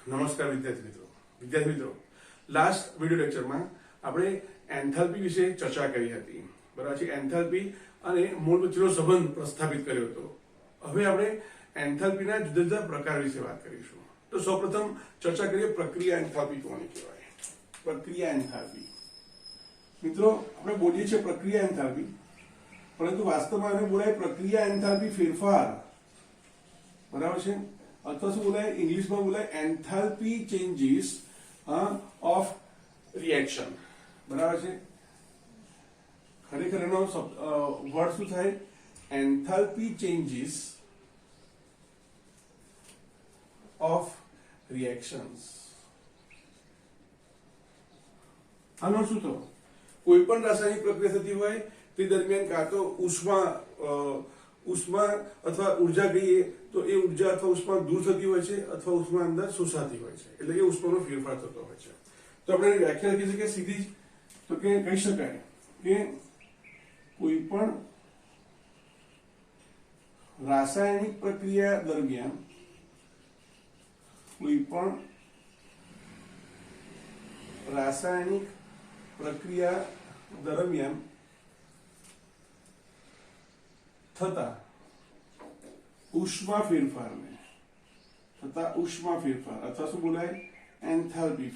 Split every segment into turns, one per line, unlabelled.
નમસ્કાર વિદ્યાર્થી મિત્રો લાસ્ટ વિડિયો લેક્ચરમાં આપણે એન્થાલ્પી વિશે ચર્ચા કરી હતી. બરાબર છે. એન્થાલ્પી અને મોલ વચ્ચેનો સંબંધ પ્રસ્થાપિત કર્યો હતો. હવે આપણે એન્થાલ્પીના જુદા જુદા પ્રકાર વિશે વાત કરીશું. તો સૌપ્રથમ ચર્ચા કરીએ પ્રક્રિયા એન્થાલ્પી કોને કહેવાય. પ્રક્રિયા એન્થાલ્પી મિત્રો આપણે બોલીએ છીએ પ્રક્રિયા એન્થાલ્પી, પરંતુ વાસ્તવમાં એને બોલાય પ્રક્રિયા એન્થાલ્પી ફેરફાર. બરાબર છે. અથવા શું બોલાય, ઇંગ્લિશમાં બોલાય એન્થાલ્પી ચેન્જીસ ઓફ રિએક્શન. બરાબર છે. ખરેખર એનો વર્ડ શું થાય, એન્થાલ્પી ચેન્જીસ ઓફ રિએક્શન્સ. આનો શું થયો, કોઈ પણ રાસાયણિક પ્રક્રિયા થતી હોય તે દરમિયાન કાં તો ઉષ્મા અથવા ઉર્જા કહીએ તો એ ઉર્જા અથવા ઉષ્મા દૂર થતી હોય છે અથવા ઉષ્મા અંદર શોષાતી હોય છે, એટલે કે ઉષ્માનો ફેરફાર થતો હોય છે. તો આપણે વ્યાખ્યા લખી શકીએ સીધી જ, તો કે કહી શકાય કે કોઈ પણ રાસાયણિક પ્રક્રિયા દરમિયાન થતા ઉષ્મા ફેરફારને અથવા શું બોલાય, એન્થાલ્પી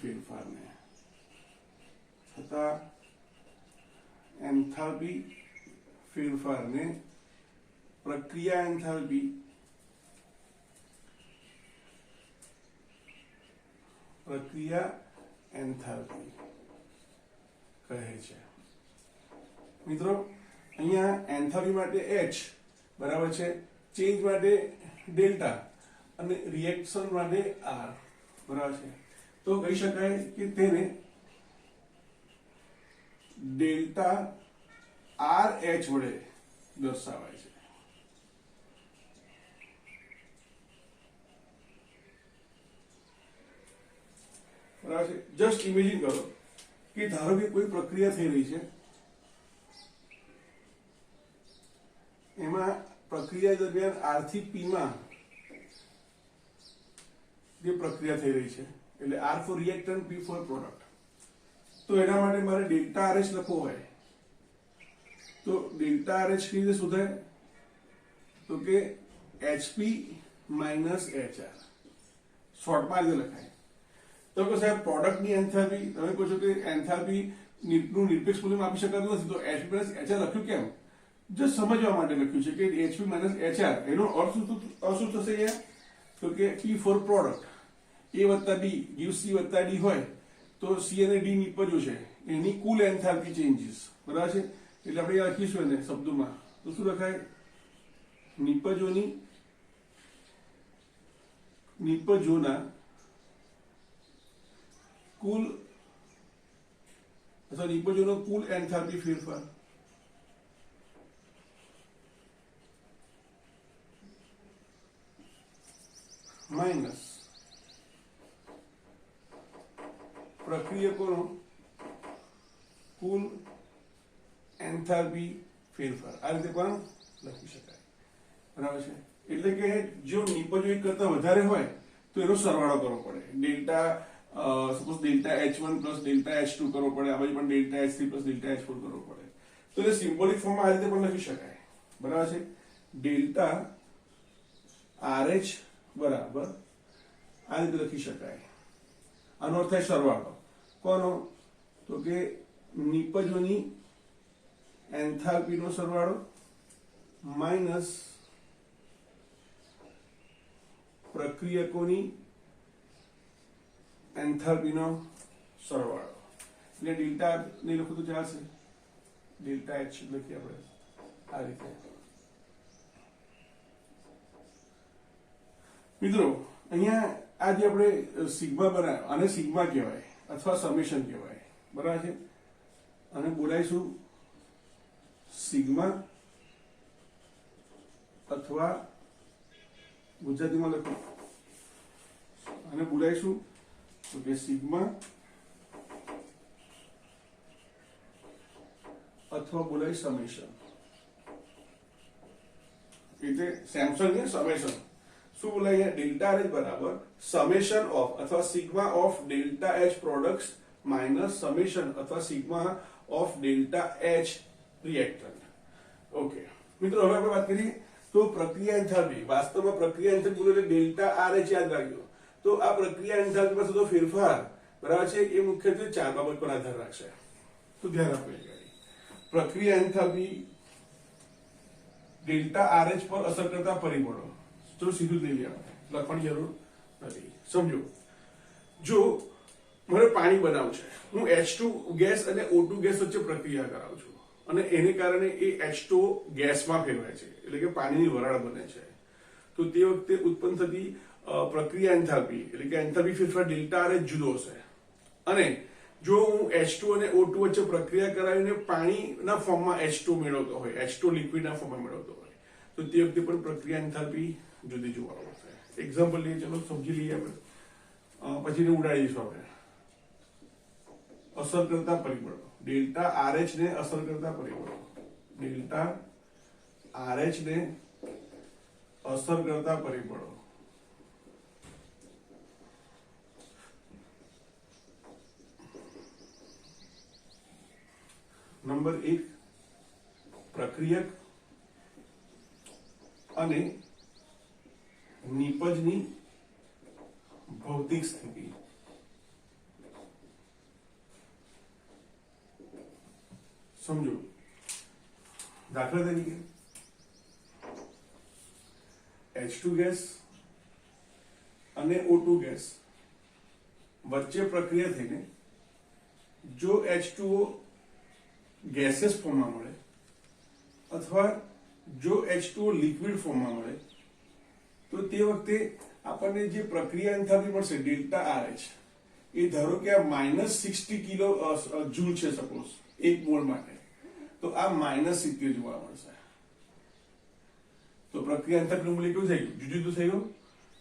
ફેરફારને પ્રક્રિયા એન્થાલ્પી કહે છે. મિત્રો અહીંયા એન્થાલ્પી માટે H બરાબર છે, ચેન્જ માટે ડેલ્ટા અને રિએક્શન માટે R બરાબર છે. તો કહી શકાય કે તેને ડેલ્ટા RH વડે દર્શાવાય છે. બરાબર છે. જસ્ટ ઇમેજિન કરો કે ધારો કે કોઈ પ્રક્રિયા થઈ રહી છે, એમાં પ્રક્રિયા દરમિયાન R થી P માં જે પ્રક્રિયા થઈ રહી છે, એટલે R for reactant, P for product. તો એના માટે મારે ડેલ્ટા RH લખવો હોય તો ડેલ્ટા RH કઈ રીતે શોધાય, તો કે HP HR શોર્ટમાં રીતે લખાય. તો કે સાહેબ પ્રોડક્ટની એન્થાલ્પી, તમે કહો છો કે એન્થાલ્પી નું નિરપેક્ષ મૂલ્ય આપી શકાતું નથી, તો HP HR લખ્યું કેમ? જસ્ટ સમજવા માટે લખ્યું છે કે HP HR. એનો અર્થ શું થશે અહીંયા, તો કે P ફોર પ્રોડક્ટ, A વત્તા D gives C વત્તા D હોય તો C અને D નિપજો છે, એની કુલ એન્થાલ્પી ચેન્જીસ. બરાબર છે. એટલે આપણે લખીશું એને શબ્દોમાં તો શું લખાય, નિપજોના કુલ અથવા નિપજોનો કુલ એન્થાલ્પી ફેરફાર માઇનસ પ્રક્રિયકોનો કુલ એન્થાલ્પી ફેરફાર. આ રીતે પણ લખી શકાય. બરાબર છે. એટલે કે જો નિપજો એક કરતા વધારે હોય તો એનો સરવાળો કરવો પડે. Delta suppose delta H1 plus delta H2 કરવો પડે, આ બાજુ પણ delta H3 plus delta H4 કરવો પડે. તો એ સિમ્બોલિક ફોર્મમાં આ રીતે પણ લખી શકાય. બરાબર છે. ડેલ્ટા RH બરાબર આ રીતે લખી શકાય. આનો અર્થ થાય સરવાળો. કોનો, તો કે નિપજોની એન્થાલ્પીનો સરવાળો માઇનસ પ્રક્રિયકોની એન્થાલ્પીનો સરવાળો. એટલે ડેલ્ટા નહીં લખું તો ચાલશે, ડેલ્ટા H લખીએ આપણે આ રીતે. મિત્રો અહીંયા આ જે આપણે સિગ્મા બનાવ્યો, આને સિગ્મા કહેવાય અથવા સમેશન કહેવાય. બરાબર છે. અને બોલાઈશું સિગ્મા અથવા ગુજરાતીમાં લખો અને બોલાઈશું તો કે સિગ્મા અથવા બોલાય સમેશન. એટલે સેમસંગ ને સમેશન શું બોલાય અહીંયા ડેલ્ટા આરએચ બરાબર સમેશન ઓફ અથવા sigma of delta H products minus summation અથવા sigma of delta H reactant. Okay મિત્રો, હવે આપણે વાત કરીએ તો પ્રક્રિયા એન્થાલ્પી. વાસ્તવમાં પ્રક્રિયા એન્થાલ્પી બોલે એટલે ડેલ્ટા આરએચ યાદ રાખજો. તો આ પ્રક્રિયા એન્થાલ્પીમાં થતો ફેરફાર બરાબર છે એ મુખ્યત્વે 4 બાબત પર આધાર રાખશે. તો ધ્યાન આપવું. પ્રક્રિયા એન્થાલ્પી ડેલ્ટા આરએચ પર અસર કરતા પરિબળો. તો સીધું જ લઈ લેવાનું, લખવાની જરૂર નથી. સમજો, જો મને પાણી બનાવવું છે, હું H2 ગેસ અને O2 ગેસ વચ્ચે પ્રક્રિયા કરાવું છું અને એને કારણે એ H2 ગેસમાં ફેરવાય છે, એટલે કે પાણીની વરાળ બને છે. તો તે વખતે ઉત્પન્ન થતી પ્રક્રિયા એન્થાલ્પી એટલે કે એન્થાલ્પી ફેરફાર ડેલ્ટા આરએચ જુદો હશે. અને જો હું H2 અને O2 વચ્ચે પ્રક્રિયા કરાવીને પાણીના ફોર્મમાં H2 મેળવતો હોય, H2 લિક્વિડના ફોર્મમાં મેળવતો હોય, તો તે વખતે પણ પ્રક્રિયા એન્થાલ્પી જુદી જોવા મળશે. એક્ઝામ્પલ લઈએ, ચલો સમજી લઈએ આપણે, પછી ઉડાડીશું આપણે. અસર કરતા પરિબળો ડેલ્ટા આરએચ ને અસર કરતા પરિબળો. ડેલ્ટા આરએચ ને અસર કરતા પરિબળો. નંબર 1 પ્રક્રિયક અને નિપજની ભૌતિક સ્થિતિ. સમજો, દાખલા તરીકે H2 ગેસ અને O2 ગેસ વચ્ચે પ્રક્રિયા થઈને જો H2O ગેસિયસ ફોર્મમાં મળે અથવા જો H2O લિક્વિડ ફોર્મમાં મળે, તો તે વખતે આપણને જે પ્રક્રિયા એન્થાલ્પી મળશે ડેલ્ટા આરએચ, એ ધારો કે આ -60 કિલો જૂલ છે સપોઝ એક મોલ માટે, તો આ -70 જોવા મળશે. તો પ્રક્રિયા એન્થાલ્પીનું મૂલ્ય કેવું થઈ ગયું? જુદું જુદું થઈ ગયું,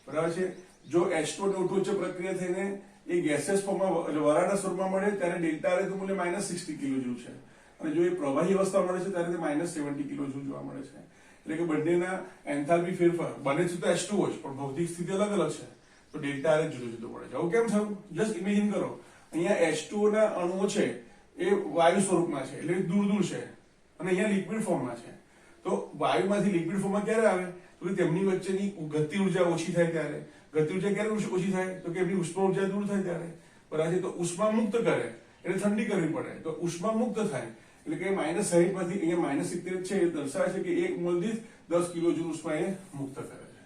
બરાબર છે. જો H2 અને O2 વચ્ચે પ્રક્રિયા થઈને એ ગેસિયસ ફોર્મમાં વરાળના સ્વરૂપમાં મળે ત્યારે ડેલ્ટા આરએચ નું મૂલ્ય -60 કિલો જૂલ છે. અને જો એ પ્રવાહી અવસ્થા મળે છે ત્યારે તે -70 કિલો જૂલ જોવા મળે છે. એટલે કે બંનેના એન્થાલ્પી ફેરફાર બને છે તો H2O જ, પણ ભૌતિક સ્થિતિ અલગ અલગ છે, તો ડેલ્ટા આરએચ જુદો જુદો પડે છે. આવું કેમ થયું? જસ્ટ ઇમેજિન કરો, અહીંયા H2O ના અણુઓ છે એ વાયુ સ્વરૂપમાં છે, એટલે દૂર દૂર છે, અને અહીંયા લિક્વિડ ફોર્મમાં છે. તો વાયુમાંથી લિક્વિડ ફોર્મમાં ક્યારે આવે? તો કે તેમની વચ્ચેની ગતિ ઉર્જા ઓછી થાય ત્યારે. ગતિ ઉર્જા ક્યારે ઓછી થાય? તો કે એમની ઉષ્મા ઉર્જા દૂર થાય ત્યારે, બરાબર છે. તો ઉષ્મા મુક્ત કરે એટલે ઠંડી કરવી પડે, તો ઉષ્મા મુક્ત થાય એટલે કે -60 માંથી અહીંયા -70 છે, એ દર્શાવે છે કે એક મોલ દીઠ 10 કિલો જૂલ ઉષ્મા એ મુક્ત કરે છે.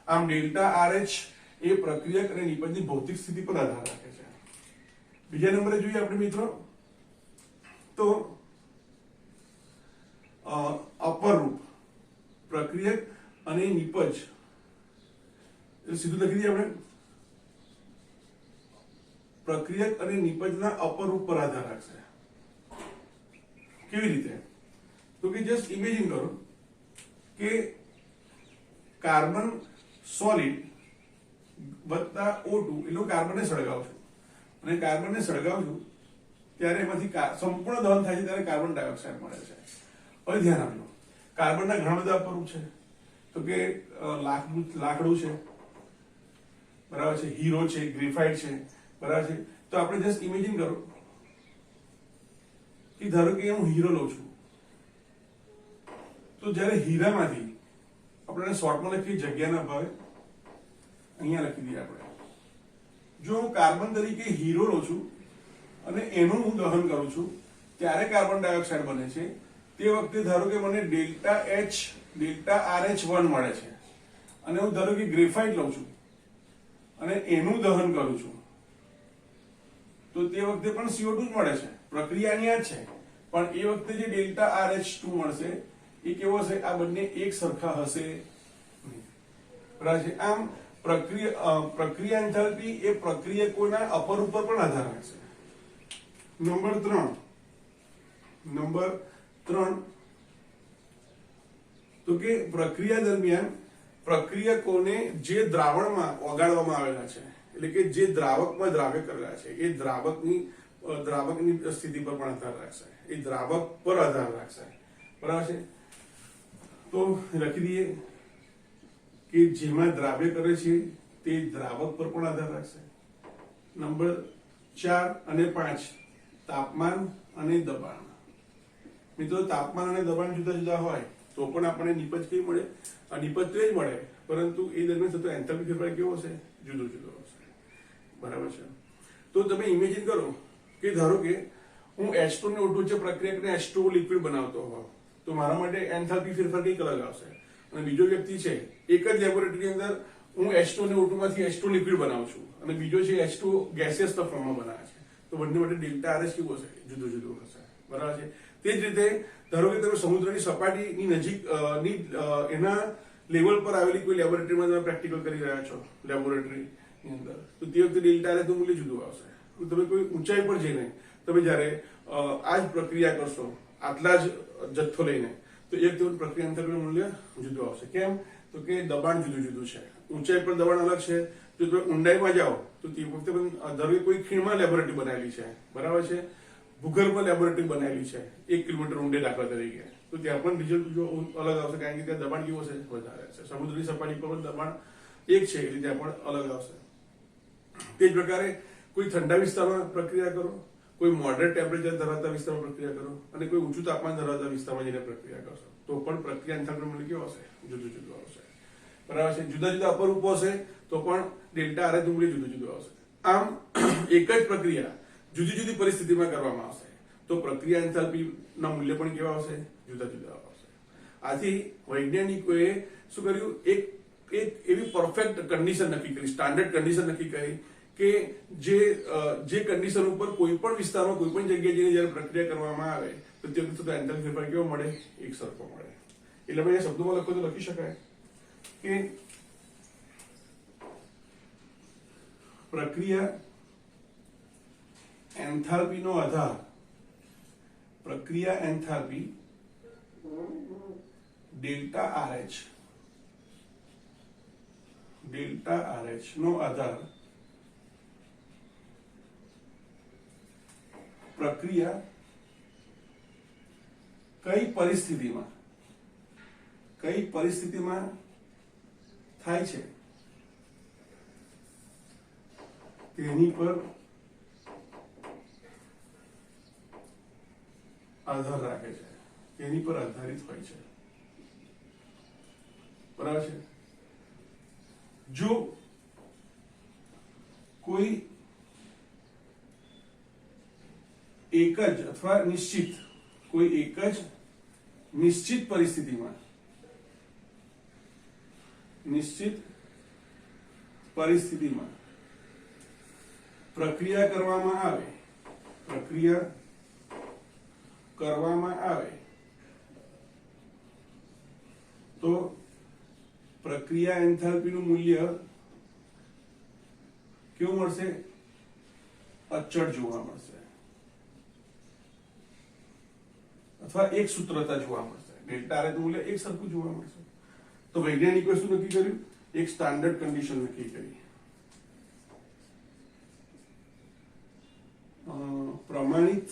આમ ડેલ્ટા આરએચ એ પ્રક્રિયક અને નિપજની ભૌતિક સ્થિતિ પર આધાર રાખે છે. બીજા નંબરે જોઈએ આપણે મિત્રો, તો અપર રૂપ પ્રક્રિયક અને નિપજ, એટલે સીધું લખી દઈએ આપણે, પ્રક્રિયક અને નિપજના અપર રૂપ પર આધાર રાખશે. કેવી રીતે? તો કે જસ્ટ ઇમેજિન કરો કે કાર્બન સોલિડ વત્તા O2 એટલે કાર્બનને સળગાવું છું, અને કાર્બનને સળગાવું છું ત્યારે એમાંથી સંપૂર્ણ દહન થાય છે ત્યારે કાર્બન ડાયોક્સાઇડ મળે છે. હવે ધ્યાન આપજો, કાર્બનના ઘણા બધા અપરૂપ છે, તો કે લાકડું છે, બરાબર છે, હીરો છે, ગ્રેફાઇટ છે, બરાબર છે. તો આપણે જસ્ટ ઇમેજિન કરો કે ધારો કે હું હીરો લઉં છું, તો જ્યારે હીરામાંથી આપણે શોર્ટમાં લખીએ જગ્યાના ભાવે, અહીંયા લખી દઈએ આપણે. જો હું કાર્બન તરીકે હીરો લઉં છું અને એનું હું દહન કરું છું ત્યારે કાર્બન ડાયોક્સાઇડ બને છે. તે વખતે ધારો કે મને ડેલ્ટા RH1 મળે છે, અને હું ધારો કે ગ્રેફાઇટ લઉં છું અને એનું દહન કરું છું, તો તે વખતે પણ CO2 જ મળે છે. પ્રક્રિયાની આ છે, પણ એ વખતે જે ડેલ્ટા RH2 મળશે એ કેવો હશે? આ બંને એક સરખા હશે નહીં, બરાબર છે. આમ પ્રક્રિયા એન્થાલ્પી એ પ્રક્રિયકોના અપર ઉપર પણ આધાર રાખશે. નંબર 3 તો કે પ્રક્રિયા દરમિયાન પ્રક્રિયકોને જે દ્રાવણમાં ઓગાળવામાં આવેલા છે, એટલે કે જે દ્રાવકમાં દ્રાવ્ય કરેલા છે, એ દ્રાવકની સ્થિતિ પર પણ આધાર રાખશે, એ દ્રાવક પર આધાર રાખશે, બરાબર છે. તો લખી દઈએ કે જેમાં દ્રાવ્ય કરે છે તે દ્રાવક પર પણ આધાર રાખશે. નંબર 4 અને 5 તાપમાન અને દબાણ. મિત્રો તાપમાન અને દબાણ જુદા જુદા હોય તો પણ આપણને નિપજ કેવી મળે? આ નિપજ તો જ મળે, પરંતુ એ દરમિયાન થતો એન્થાલ્પી ફેરફાર કેવો હશે? જુદો જુદો હશે. બરાબર છે. તો તમે ઇમેજિન કરો કે ધારો કે હું H2 ને O2 વચ્ચે પ્રક્રિયા કરીને H2O લિક્વિડ બનાવતો હોઉં તો મારા માટે એન્થાલ્પી ફેરફાર કઈક અલગ આવશે. અને બીજો વ્યક્તિ છે એક જ લેબોરેટરીની અંદર હું H2 અને O2 માંથી H2 લિક્વિડ બનાવું છું અને બીજો છે H2 ગેસિયસ ફોર્મમાં બનાવે છે, તો બંને માટે ડેલ્ટા RH કેવું હશે? જુદું જુદું હશે. બરાબર છે. તે જ રીતે ધારો કે તમે સમુદ્રની સપાટીની નજીક એના લેવલ પર આવેલી કોઈ લેબોરેટરીમાં તમે પ્રેક્ટિકલ કરી રહ્યા છો લેબોરેટરીની અંદર, તો તે વખતે ડેલ્ટા RH નું મૂલ્ય જુદું આવશે. તમે કોઈ ઊંચાઈ પર જઈને તમે જ્યારે આ જ પ્રક્રિયા કરશો આટલા જ જથ્થો લઈને, તો એક દિવસ પ્રક્રિયા અંતરનું મૂલ્ય જુદું આવશે. કેમ? તો કે દબાણ જુદું જુદું છે. ઊંચાઈ પર દબાણ અલગ છે. જો તમે ઊંડાઈમાં જાઓ તો તે વખતે પણ ધારો કે કોઈ ખીણમાં લેબોરેટરી બનાવેલી છે, બરાબર છે, ભૂગર્ભમાં લેબોરેટરી બનાવેલી છે 1 કિલોમીટર ઊંડે દાખલા તરીકે, તો ત્યાં પણ રિઝલ્ટ અલગ આવશે, કારણ કે ત્યાં દબાણ કેવું હશે? વધારે છે. સમુદ્રની સપાટી પર દબાણ એક છે એટલે ત્યાં પણ અલગ આવશે. તે જ પ્રકારે કોઈ ઠંડા વિસ્તારમાં પ્રક્રિયા કરો, કોઈ મોડરેટ ટેમ્પરેચર ધરાવતા વિસ્તારમાં પ્રક્રિયા કરો અને કોઈ ઊંચું તાપમાન ધરાવતા વિસ્તારમાં જઈને પ્રક્રિયા કરશો તો પણ પ્રક્રિયા એન્થાલ્પીનું મૂલ્ય કેવું હશે? જુદું જુદું આવશે. બરાબર છે. જુદા જુદા અપરૂપો હશે તો પણ ડેલ્ટા RH નું મૂલ્ય જુદું જુદું આવશે. આમ એક જ પ્રક્રિયા જુદી જુદી પરિસ્થિતિમાં કરવામાં આવશે તો પ્રક્રિયા એન્થાલ્પીના મૂલ્ય પણ કેવા આવશે? જુદા જુદા આવશે. આથી વૈજ્ઞાનિકોએ શું કર્યું? એક એવી પરફેક્ટ કન્ડિશન નક્કી કરી, સ્ટાન્ડર્ડ કન્ડિશન નક્કી કરી કે જે કન્ડિશન ઉપર કોઈ પણ વિસ્તારમાં કોઈ પણ જગ્યાએ જઈને જ્યારે પ્રક્રિયા કરવામાં આવે તો તે વખતે એન્થાલ્પી ફેરફાર કેવો મળે? એક સરખો મળે. એટલે આપણે શબ્દોમાં લખો તો લખી શકાય કે પ્રક્રિયા એન્થાલ્પીનો આધાર, પ્રક્રિયા enthalpy delta RH, delta RH નો આધાર પ્રક્રિયા કઈ પરિસ્થિતિમાં થાય છે તેની પર આધાર રાખે છે, તેની પર આધારિત હોય છે. બરાબર છે. જો કોઈ એક જ અથવા નિશ્ચિત પરિસ્થિતિમાં પ્રક્રિયા કરવામાં આવે તો પ્રક્રિયા એન્થાલ્પીનું મૂલ્ય કેવું મળશે? અચળ જોવા મળશે અથવા એક સૂત્રતા જોવા મળશે. ડેલ્ટા RH નું મૂલ્ય એક સરખું જોવા મળશે. તો વૈજ્ઞાનિકોએ શું નક્કી કર્યું? એક સ્ટાન્ડર્ડ કન્ડિશન નક્કી કરી. પ્રમાણિત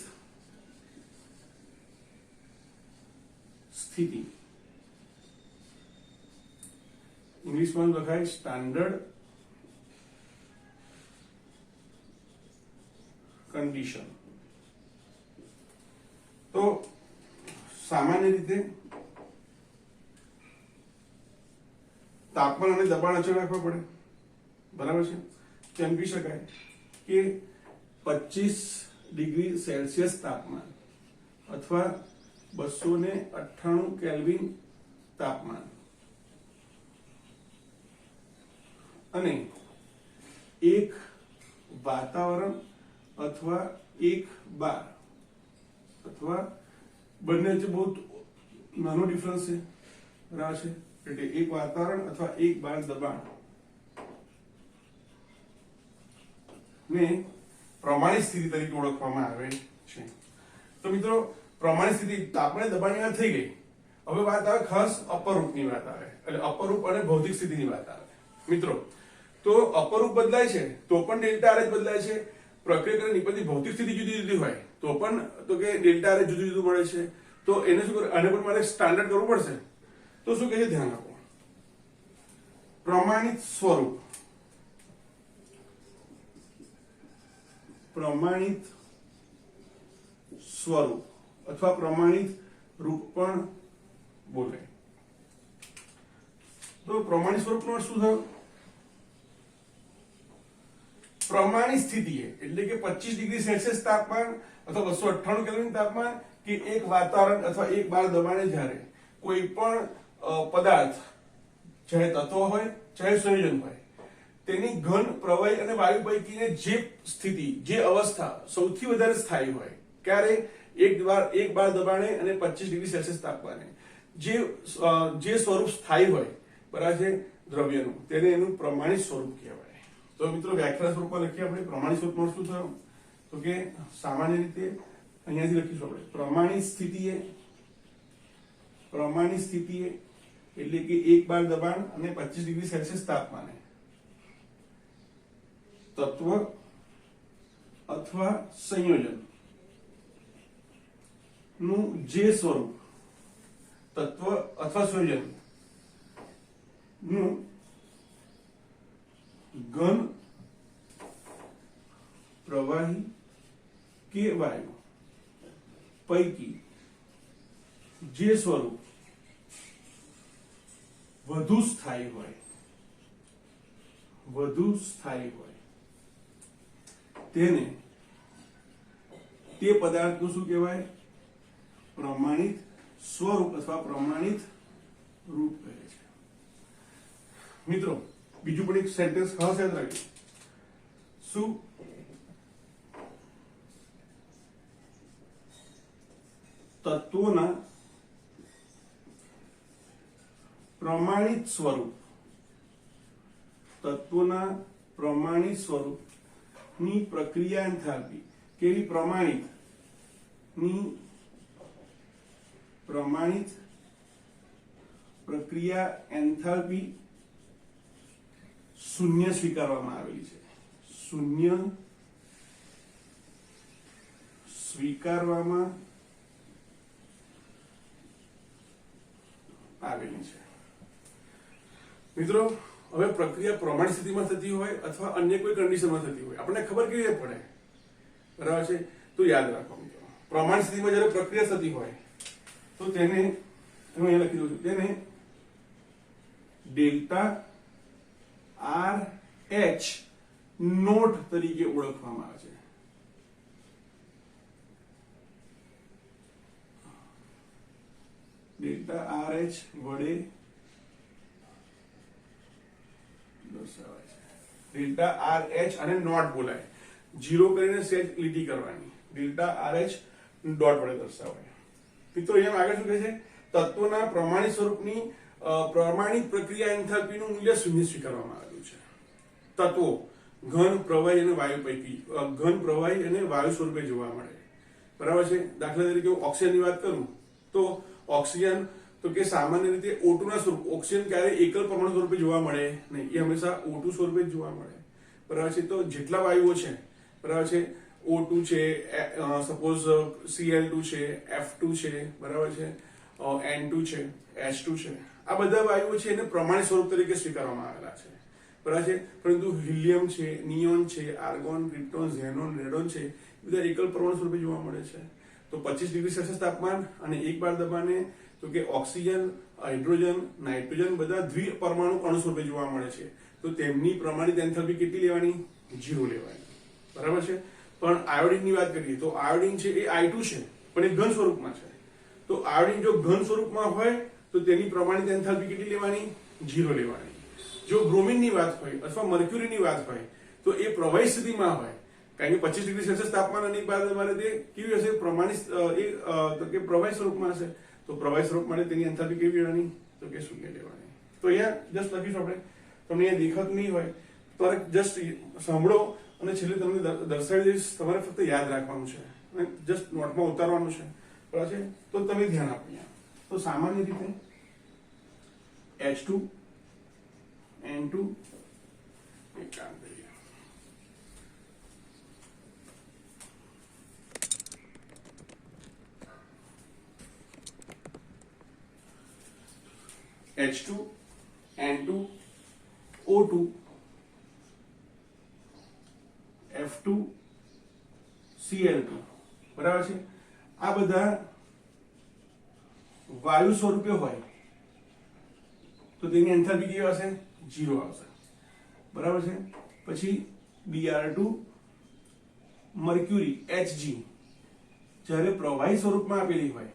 સ્થિતિ, ઇંગ્લિશમાં લખાય સ્ટાન્ડર્ડ કન્ડિશન. તો સામાન્ય રીતે તાપમાન અને દબાણ અચળ રાખવા પડે. બરાબર છે. તેમ કહી શકાય કે 25 ડિગ્રી સેલ્સિયસ તાપમાન અથવા 298 કેલ્વિન તાપમાન અને એક વાતાવરણ અથવા એક બાર અથવા બંને વચ્ચે બહુ નાનો ડિફરન્સ છે. બરાબર છે. એટલે એક વાતાવરણ અથવા એક બાર દબાણ ને પ્રમાણિત સ્થિતિ તરીકે ઓળખવામાં આવે છે. તો મિત્રો પ્રમાણિત સ્થિતિ તાપમાન દબાણની વાત થઈ ગઈ. હવે વાત આવે ખાસ અપરૂપની વાત આવે, એટલે અપરૂપ અને ભૌતિક સ્થિતિની વાત આવે. મિત્રો તો અપરૂપ બદલાય છે તો પણ ડેલ્ટા RH બદલાય છે. પ્રક્રિયા નિપજની ભૌતિક સ્થિતિ જુદી જુદી હોય તો પણ તો કે ડેલ્ટા RH જુદું જુદું મળે છે. તો એને શું કરે? આને પણ મારે સ્ટાન્ડર્ડ કરવું પડશે. તો શું કહે છે? ધ્યાન આપો. પ્રમાણિત સ્વરૂપ, પ્રમાણિત સ્વરૂપ અથવા પ્રમાણિત રૂપ પણ બોલાય. તો પ્રમાણિત સ્વરૂપનો અર્થ શું થયો? પ્રમાણિત સ્થિતિએ એટલે કે 25 ડિગ્રી સેલ્સિયસ તાપમાન અથવા 298 કેલ્વિન તાપમાન કે એક વાતાવરણ અથવા એક બાર દબાણે જ્યારે કોઈ પણ પદાર્થ, ચાહે તત્વ હોય ચાહે સંયોજન હોય, તેની ઘન, પ્રવાહી અને વાયુ પૈકીને જે સ્થિતિ, જે અવસ્થા સૌથી વધારે સ્થાયી હોય, ક્યારે? એક બાર દબાણે અને 25 ડિગ્રી સેલ્સિયસ તાપમાને જે સ્વરૂપ સ્થાયી હોય, બરાબર છે, દ્રવ્યનું, તેને એનું પ્રમાણિત સ્વરૂપ કહેવાય. તો મિત્રો વ્યાખ્યા સ્વરૂપમાં લખીએ આપણે. પ્રમાણિત સ્વરૂપમાં શું થયું? તો કે સામાન્ય રીતે અહીંયાથી લખીશું આપણે પ્રમાણિત સ્થિતિએ એટલે કે એક બાર દબાણ અને 25 ડિગ્રી સેલ્સિયસ તાપમાને તત્વ અથવા સંયોજન નું જે સ્વરૂપ, તત્વ અથવા સંયોજન નું ઘન, પ્રવાહી કે વાયુ પૈકી જે સ્વરૂપ વધુ સ્થાયી હોય તેને તે પદાર્થનું શું કહેવાય? પ્રમાણિત સ્વરૂપ અથવા પ્રમાણિત રૂપ કહે છે. મિત્રો બીજું પણ એક સેન્ટેન્સ ખાસ યાદ રાખજો. શું? તત્વોના પ્રમાણિત સ્વરૂપની પ્રક્રિયા એન્થાલ્પી કેવી? પ્રમાણિત પ્રક્રિયા એન્થાલ્પી શૂન્ય સ્વીકારવામાં આવેલી છે. શૂન્ય સ્વીકારવામાં આવેલી છે. મિત્રો હવે પ્રક્રિયા પ્રમાણિત સ્થિતિમાં થતી હોય અથવા અન્ય કોઈ કન્ડિશનમાં થતી હોય, આપણને ખબર કેવી રીતે પડે? બરાબર છે. તો યાદ રાખો મિત્રો, પ્રમાણિત સ્થિતિમાં જ્યારે પ્રક્રિયા થતી હોય તો તેને હું અહીંયા લખી દઉં છું, તેને ડેલ્ટા આર એચ નોટ તરીકે ઓળખવામાં આવે છે. ડેલ્ટા આર એચ વડે દર્શાવાય છે. ડેલ્ટા આર એચ અને નોટ બોલાય, જીરો કરીને સેજ લીટી કરવાની. ડેલ્ટા આર એચ ડોટ વડે દર્શાવાય. મિત્રો અહીંયા આગળ શું કહે છે? તત્વોના પ્રમાણિત સ્વરૂપની પ્રમાણિત પ્રક્રિયા એન્થાલ્પીનું મૂલ્ય શૂન્ય સ્વીકારવામાં આવ્યું છે. તત્વો ઘન, પ્રવાહી અને વાયુ પૈકી ઘન, પ્રવાહી અને વાયુ સ્વરૂપે જોવા મળે. બરાબર છે. દાખલા તરીકે હું ઓક્સિજનની વાત કરું તો ઓક્સિજન તો કે સામાન્ય રીતે O2 ના સ્વરૂપ, ઓક્સિજન ક્યારે એકલ પરમાણુ સ્વરૂપે જોવા મળે નહીં, એ હંમેશા O2 સ્વરૂપે જ જોવા મળે. બરાબર છે. તો જેટલા વાયુઓ છે, બરાબર છે, O2 છે, સપોઝ Cl2 છે, F2 છે, બરાબર છે, N2 છે, H2 છે, આ બધા વાયુઓ છે એને પ્રમાણિત સ્વરૂપ તરીકે સ્વીકારવામાં આવેલા છે. બરાબર છે. પરંતુ હિલિયમ છે, નિયોન છે, આર્ગોન, ક્રિપ્ટોન, ઝેનોન, રેડોન છે, બધા એકલ પરમાણુ સ્વરૂપે જોવા મળે છે. તો 25 ડિગ્રી સેલ્સિયસ તાપમાન અને એક બાર દબાણે તો કે ઓક્સિજન, હાઇડ્રોજન, નાઇટ્રોજન બધા દ્વિપરમાણુ અણુ સ્વરૂપે જોવા મળે છે. તો તેમની પ્રમાણિત એન્થાલ્પી કેટલી લેવાની? 0 લેવાની. બરાબર છે. પણ આયોડિનની વાત કરીએ તો આયોડિન છે એ I2 છે પણ એ ઘન સ્વરૂપમાં છે. તો આયોડિન જો ઘન સ્વરૂપમાં હોય તો તેની પ્રમાણિત એન્થાલ્પી કેટલી લેવાની? 0 લેવાની. જો બ્રોમિનની વાત હોય અથવા મર્ક્યુરીની વાત હોય તો એ પ્રવાહી સ્થિતિમાં હોય, કારણ કે 25 ડિગ્રી સેલ્સિયસ તાપમાન અને એક બાર દબાણે તે કેવી હશે? પ્રમાણિત તો કે પ્રવાહી સ્વરૂપમાં હશે. તો પ્રવાહી સ્વરૂપ માટે તેની એન્થાલ્પી કેવી લેવાની? તો કે શૂન્ય લેવાની. તો અહીંયા જસ્ટ લખીશું આપણે. તમને અહીંયા દેખાતું નહીં હોય તો જસ્ટ સાંભળો અને છેલ્લે તમને દર્શાવી દઈશ. તમારે ફક્ત યાદ રાખવાનું છે અને જસ્ટ નોટમાં ઉતારવાનું છે. બરાબર છે. તો તમે ધ્યાન આપો. તો સામાન્ય રીતે H2 N2 એક કામ કરીએ, H2 N2 O2 F2 Cl2 બરાબર છે। આ બધા વાયુ સ્વરૂપે હોય તો તેની એન્થાલ્પી કેવી આવશે? 0 આવશે બરાબર છે। પછી Br2 મર્ક્યુરી Hg જ્યારે પ્રવાહી સ્વરૂપમાં આપેલી હોય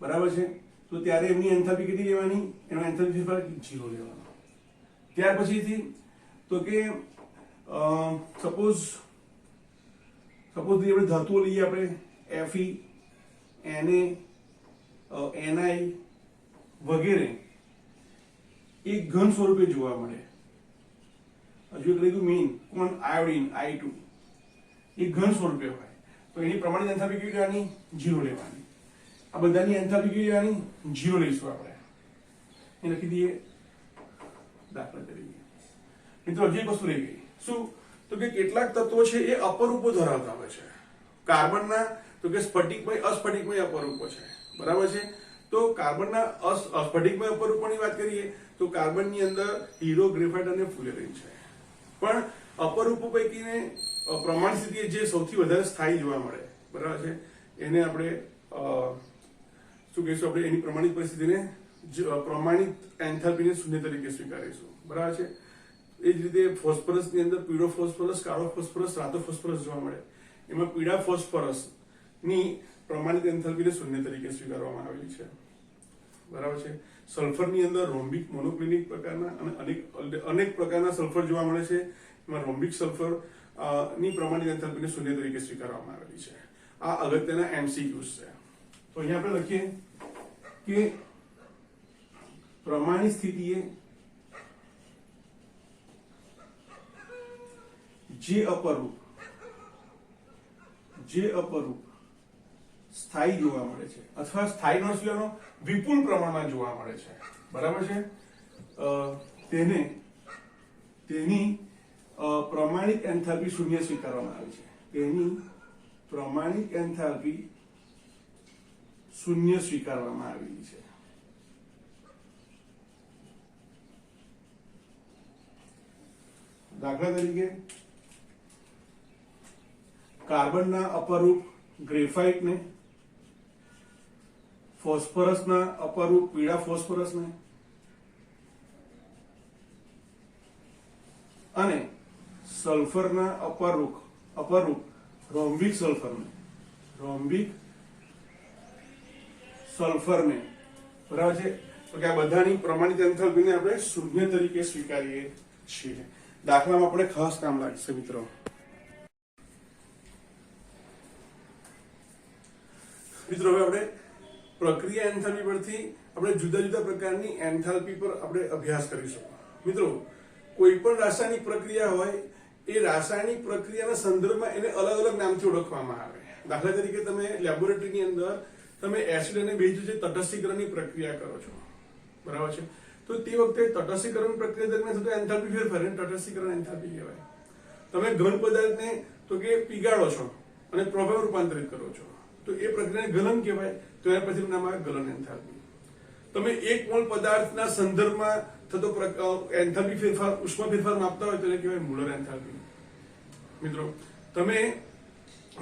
બરાબર છે તો ત્યારે એમની એન્થાલ્પી કેટલી લેવાની? એનો એન્થાલ્પી ફેરફાર 0 લેવાનો। ત્યાર પછીથી તો કે સપોઝ આપણે ધાતુઓ લઈએ આપણે Fe Na Ni વગેરે એક ઘન સ્વરૂપે જોવા મળે। હજુ એક લીધું મીન કોણ? આયોડીન I2 એક ઘન સ્વરૂપે હોય તો એની પ્રમાણિત એન્થાલ્પી કેવી લેવાની? 0 લેવાની। આ બધાની એન્થાલ્પી કેવી લેવાની? 0 લઈશું આપણે। એ લખી દઈએ દાખલા તરીકે। મિત્રો હજી એક વસ્તુ રહી ગઈ, શું? તો કે કેટલાક તત્વો છે એ અપરૂપો ધરાવતા હોય છે। કાર્બનના તો કે સ્ફટિકમય અસ્ફટિકમય અપરૂપો છે બરાબર છે। તો કાર્બનના સ્ફટિકમય અપરૂપોની વાત કરીએ તો કાર્બનની અંદર હીરો, ગ્રેફાઇટ અને ફુલેરીન છે। પણ અપરૂપો પૈકીને પ્રમાણિત સ્થિતિએ જે સૌથી વધારે સ્થાયી જોવા મળે બરાબર છે એને આપણે શું કહીશું? આપણે એની પ્રમાણિત પરિસ્થિતિને પ્રમાણિત એન્થાલ્પીને શૂન્ય તરીકે સ્વીકારીશું બરાબર છે। એ જ રીતે ફોસ્ફરસની અંદર પીળો ફોસ્ફરસ, કાળો ફોસ્ફરસ, રાતો ફોસ્ફરસ જોવા મળે। એમાં પીળા ફોસ્ફરસની પ્રમાણિત એન્થાલ્પીને શૂન્ય તરીકે સ્વીકારવામાં આવેલી છે બરાબર છે। સલ્ફરની અંદર રોમ્બિક મોનોક્લિનિક પ્રકારના અને અનેક પ્રકારના સલ્ફર જોવા મળે છે। એમાં રોમ્બિક સલ્ફર ની પ્રમાણિત એન્થાલ્પીને શૂન્ય તરીકે સ્વીકારવામાં આવેલી છે। આ અગત્યના એમસીક્યુઝ છે। તો અહીંયા આપણે લખીએ કે પ્રમાણિત સ્થિતિએ જે અપરૂપ સ્થાયી જોવા મળે છે અથવા સ્થાયી નો શું વિપુલ પ્રમાણમાં જોવા મળે છે બરાબર છે તેની પ્રમાણિત એન્થાલ્પી શૂન્ય સ્વીકારવામાં આવે છે। તેની પ્રમાણિત એન્થાલ્પી શૂન્ય સ્વીકારવામાં આવેલી છે। દાખલા તરીકે કાર્બનના અપરૂપ ગ્રેફાઇટને, ફોસ્ફરસના અપરૂપ પીળા ફોસ્ફરસને અને સલ્ફરના અપરૂપ રોમ્બિક સલ્ફરને બરાબર છે। તો કે આ બધાની પ્રમાણિત એન્થાલ્પીને આપણે શૂન્ય તરીકે સ્વીકારીએ છીએ। દાખલામાં આપણે ખાસ કામ લાગશે મિત્રો। મિત્રો હવે આપણે પ્રક્રિયા એન્થાલ્પી પરથી આપણે જુદા જુદા પ્રકારની એન્થાલ્પી પર આપણે અભ્યાસ કરીશું। મિત્રો કોઈ પણ રાસાયણિક પ્રક્રિયા હોય એ રાસાયણિક પ્રક્રિયાના સંદર્ભમાં એને અલગ અલગ નામથી ઓળખવામાં આવે। દાખલા તરીકે તમે લેબોરેટરીની અંદર તમે એસિડ અને બેઝ જે તટસ્થીકરણની પ્રક્રિયા કરો છો બરાબર છે તો તે વખતે તટસ્થીકરણ પ્રક્રિયા દરમિયાન થતો એન્થાલ્પી ફેરફાર તટસ્થીકરણ એન્થાલ્પી કહેવાય। તમે ઘન પદાર્થને તો કે પીગાળો છો અને પ્રભાવ રૂપાંતરિત કરો છો તો એ પ્રક્રિયાને ગલન કહેવાય। તો એના પછીનું નામ આવે ગલન એન્થાલ્પી। તમે એક મોલ પદાર્થના સંદર્ભમાં થતો એન્થાલ્પી ફેરફાર, ઉષ્મા ફેરફાર માપતા હોય તો એને કહેવાય મુલર એન્થાલ્પી। મિત્રો તમે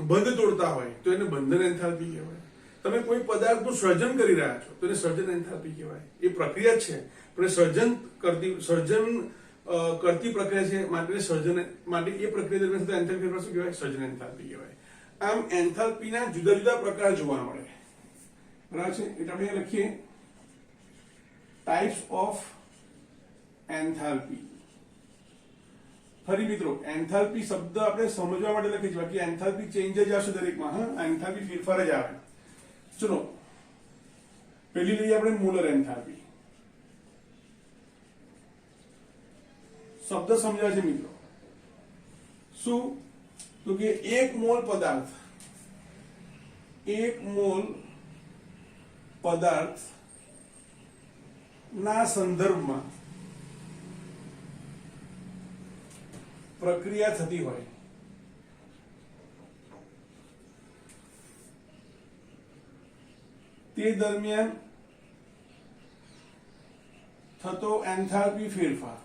બંધ તોડતા હોય તો એને બંધન એન્થાલ્પી કહેવાય। તમે કોઈ પદાર્થનું સર્જન કરી રહ્યા છો તો એને સર્જન એન્થાલ્પી કહેવાય। એ પ્રક્રિયા છે પણ સર્જન કરતી પ્રક્રિયા છે માટે એ પ્રક્રિયા દરમિયાન થતો એન્થાલ્પી ફેરફાર શું કહેવાય? સર્જન એન્થાલ્પી કહેવાય। આમ એન્થાલ્પીના જુદા જુદા પ્રકાર જોવા મળે બરાબર છે। એટલે આપણે લખીએ ટાઇપ્સ ઓફ એન્થાલ્પી। ફરી મિત્રો એન્થાલ્પી શબ્દ આપણે સમજવા માટે લખીએ છીએ, બાકી એન્થાલ્પી ચેન્જ જ આવશે દરેકમાં। એન્થાલ્પી ફેરફાર જ આવે। ચલો પહેલી લઈએ આપણે મોલર એન્થાલ્પી। શબ્દ સમજાય છે મિત્રો? શું? તો કે એક મોલ પદાર્થ ના સંદર્ભમાં પ્રક્રિયા થતી હોય તે દરમિયાન થતો એન્થાલ્પી ફેરફાર